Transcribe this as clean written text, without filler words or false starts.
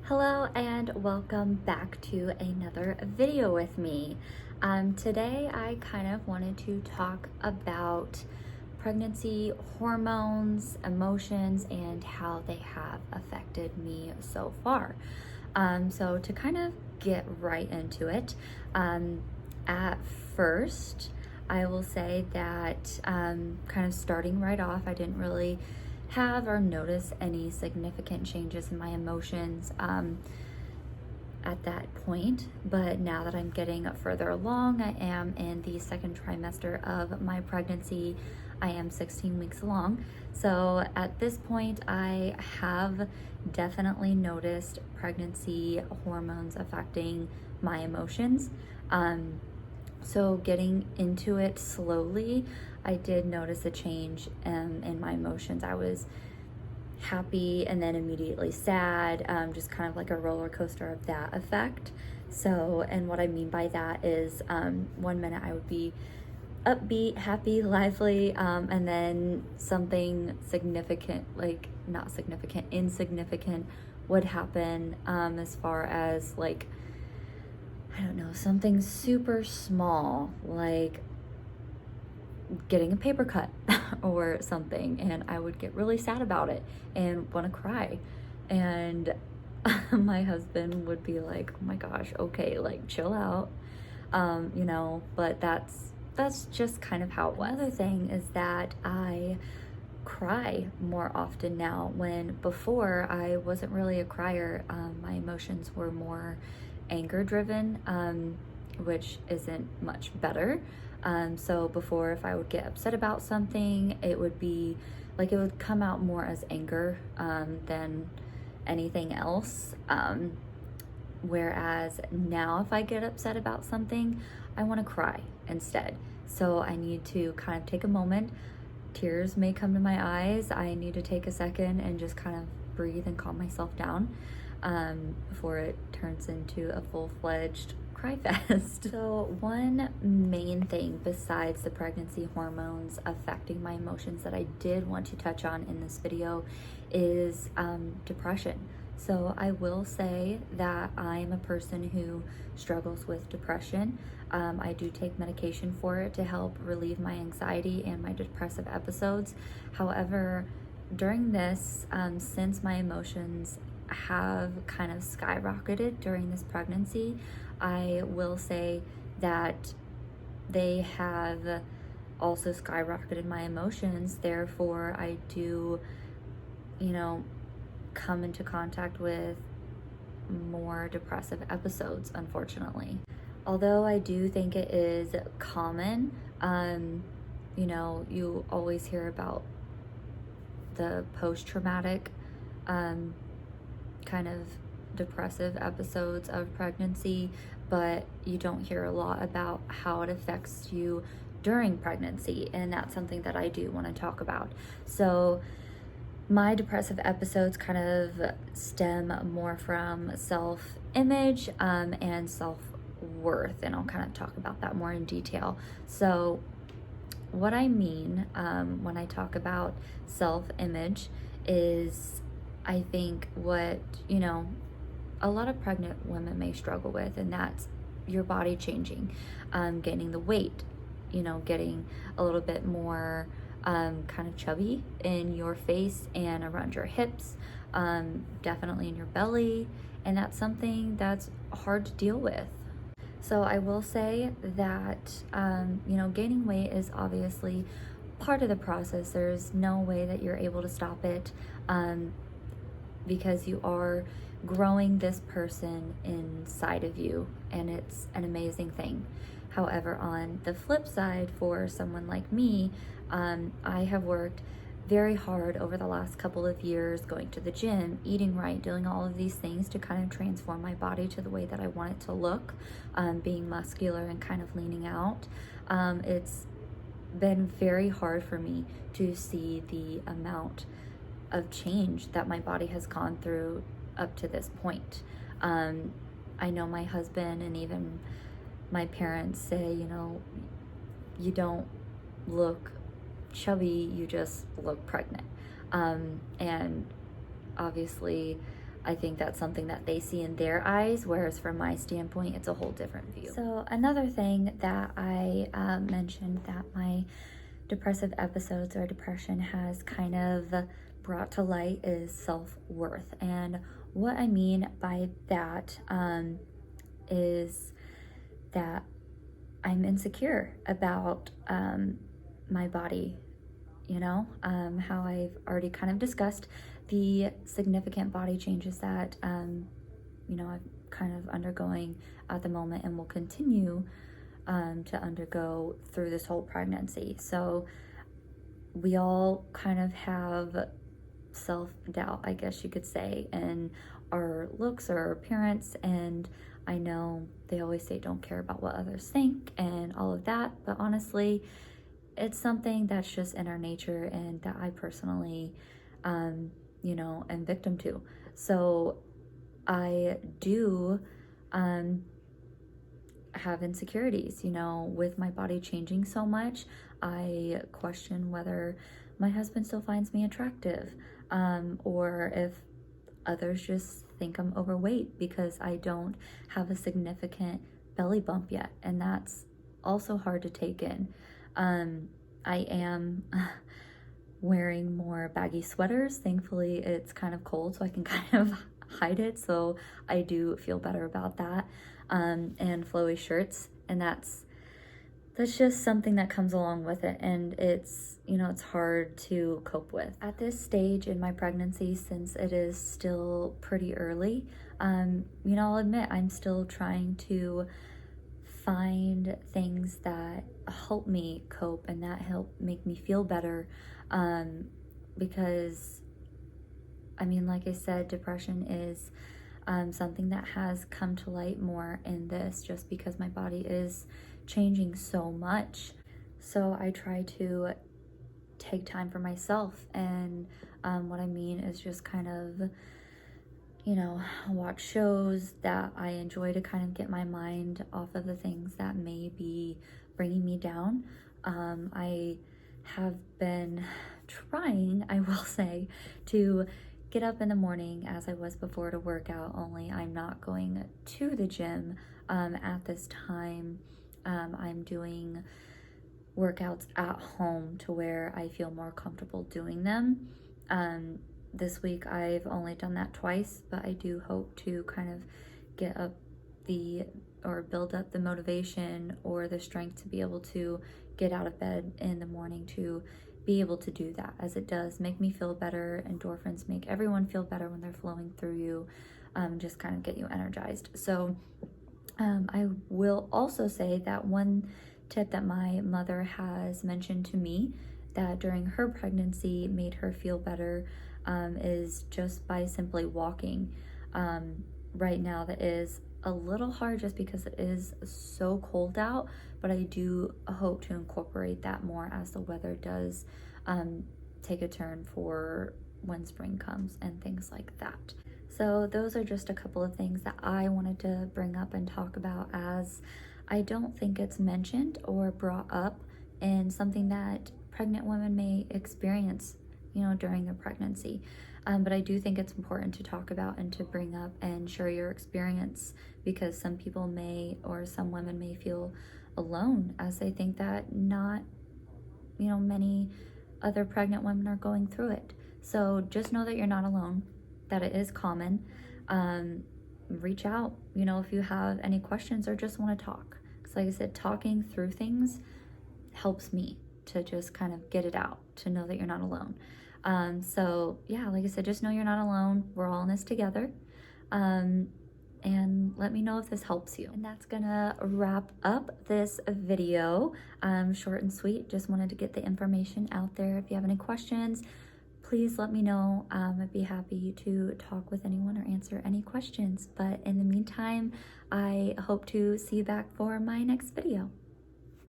Hello and welcome back to another video with me. Today I kind of wanted to talk about pregnancy hormones, emotions, and how they have affected me so far. So to kind of get right into it, at first I will say that kind of starting right off, I didn't really have or notice any significant changes in my emotions at that point. But now that I'm getting further along, I am in the second trimester of my pregnancy. I am 16 weeks along. So at this point, I have definitely noticed pregnancy hormones affecting my emotions. So getting into it slowly, I did notice a change in my emotions. I was happy and then immediately sad, just kind of like a roller coaster of that effect. So, and what I mean by that is 1 minute I would be upbeat, happy, lively, and then something significant, like not significant, insignificant would happen as far as like, I don't know, something super small, like getting a paper cut or something, and I would get really sad about it and want to cry. And my husband would be like, oh my gosh, okay, like chill out, but that's just kind of how it was. Another thing is that I cry more often now, when before I wasn't really a crier. My emotions were more anger driven, which isn't much better. So before, if I would get upset about something, it would be like it would come out more as anger than anything else. Whereas now, if I get upset about something, I want to cry instead. So I need to kind of take a moment. Tears may come to my eyes. I need to take a second and just kind of breathe and calm myself down before it turns into a full-fledged cry fest. So one main thing besides the pregnancy hormones affecting my emotions that I did want to touch on in this video is depression. So I will say that I'm a person who struggles with depression. I do take medication for it to help relieve my anxiety and my depressive episodes. However, during this, since my emotions have kind of skyrocketed during this pregnancy, I will say that they have also skyrocketed my emotions. Therefore, I do, come into contact with more depressive episodes, unfortunately. Although I do think it is common, you always hear about the post-traumatic kind of depressive episodes of pregnancy, but you don't hear a lot about how it affects you during pregnancy, and that's something that I do want to talk about. So my depressive episodes kind of stem more from self-image and self-worth, and I'll kind of talk about that more in detail. So what I mean when I talk about self-image is, I think, what, a lot of pregnant women may struggle with, and that's your body changing, gaining the weight, getting a little bit more kind of chubby in your face and around your hips, definitely in your belly, and that's something that's hard to deal with. So I will say that, gaining weight is obviously part of the process. There's no way that you're able to stop it, because you are growing this person inside of you, and it's an amazing thing. However, on the flip side, for someone like me, I have worked very hard over the last couple of years, going to the gym, eating right, doing all of these things to kind of transform my body to the way that I want it to look, being muscular and kind of leaning out. It's been very hard for me to see the amount of change that my body has gone through up to this point. I know my husband and even my parents say, you don't look chubby, you just look pregnant. And obviously I think that's something that they see in their eyes, whereas from my standpoint, it's a whole different view. So another thing that I mentioned that my depressive episodes or depression has kind of brought to light is self-worth. And what I mean by that is that I'm insecure about my body, how I've already kind of discussed the significant body changes that, I'm kind of undergoing at the moment and will continue to undergo through this whole pregnancy. So we all kind of have self-doubt, I guess you could say, in our looks or our appearance. And I know they always say don't care about what others think and all of that, but honestly, it's something that's just in our nature and that I personally, am victim to. So I do have insecurities, with my body changing so much. I question whether my husband still finds me attractive, or if others just think I'm overweight because I don't have a significant belly bump yet, and that's also hard to take in. I am wearing more baggy sweaters. Thankfully, it's kind of cold, so I can kind of hide it, so I do feel better about that. And flowy shirts, and that's just something that comes along with it, and it's hard to cope with. At this stage in my pregnancy, since it is still pretty early, I'll admit I'm still trying to find things that help me cope and that help make me feel better, because like I said, depression is something that has come to light more in this, just because my body is changing so much. So I try to take time for myself, and what I mean is just kind of watch shows that I enjoy to kind of get my mind off of the things that may be bringing me down. I have been trying, I will say, to get up in the morning as I was before to work out, only I'm not going to the gym at this time. I'm doing workouts at home to where I feel more comfortable doing them. This week I've only done that twice, but I do hope to kind of build up the motivation or the strength to be able to get out of bed in the morning to be able to do that, as it does make me feel better. Endorphins make everyone feel better when they're flowing through you, just kind of get you energized. So I will also say that one tip that my mother has mentioned to me that during her pregnancy made her feel better is just by simply walking. Right now that is a little hard just because it is so cold out, but I do hope to incorporate that more as the weather does take a turn for when spring comes and things like that. So those are just a couple of things that I wanted to bring up and talk about, as I don't think it's mentioned or brought up in something that pregnant women may experience, during their pregnancy. But I do think it's important to talk about and to bring up and share your experience, because some people may, or some women may feel alone, as they think that not, many other pregnant women are going through it. So just know that you're not alone, that it is common. Reach out, if you have any questions or just want to talk. Because like I said, talking through things helps me to just kind of get it out, to know that you're not alone. So yeah, like I said, just know you're not alone. We're all in this together. And let me know if this helps you. And that's gonna wrap up this video. Short and sweet, just wanted to get the information out there. If you have any questions, please let me know. I'd be happy to talk with anyone or answer any questions. But in the meantime, I hope to see you back for my next video.